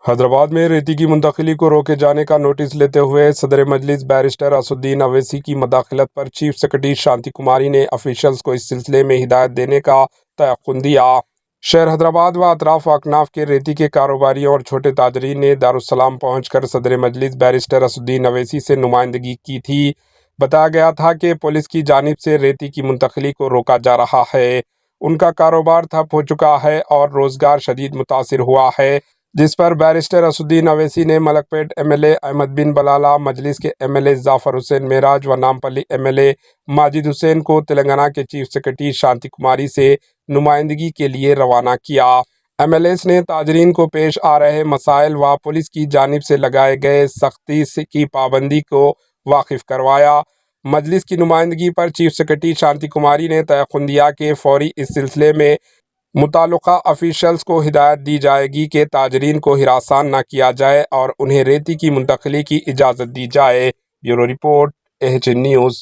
حیدرآباد میں ریتی کی منتقلی کو روکے جانے کا نوٹس لیتے ہوئے صدر مجلس بیرسٹر اسدالدین اویسی کی مداخلت پر چیف سیکرٹری شانتی کماری نے افیشلز کو اس سلسلے میں ہدایت دینے کا تیقن دیا۔ شہر حیدرآباد و اطراف و اکناف کے ریتی کے کاروباریوں اور چھوٹے تاجرین نے دارالسلام پہنچ کر صدر مجلس بیرسٹر اسدالدین اویسی سے نمائندگی کی تھی۔ بتایا گیا تھا کہ پولیس کی جانب سے ریتی کی منتقلی کو روکا جا رہا ہے، ان کا کاروبار ٹھپ ہو چکا ہے اور روزگار شدید متاثر ہوا ہے، جس پر بیرسٹر اسدالدین اویسی نے Malakpet M L A Ahmed bin Balala, Majlis کے M L A Zafar Hussain Meraj و Nampally M L A Majid Hussain کو تلنگانہ کے چیف سیکرٹری شانتی کماری سے نمائندگی کے لیے روانہ کیا۔ ایم ایل ایز نے تاجرین کو پیش آ رہے مسائل و پولیس کی جانب سے لگائے گئے سختی کی پابندی کو واقف کروایا۔ مجلس کی نمائندگی پر چیف سیکرٹری شانتی کماری نے تیقن دیا کہ فوری اس سلسلے میں متعلقہ افیشلز کو ہدایت دی جائے گی کہ تاجرین کو ہراساں نہ کیا جائے اور انہیں ریتی کی منتقلی کی اجازت دی جائے۔ Bureau report, AHN news.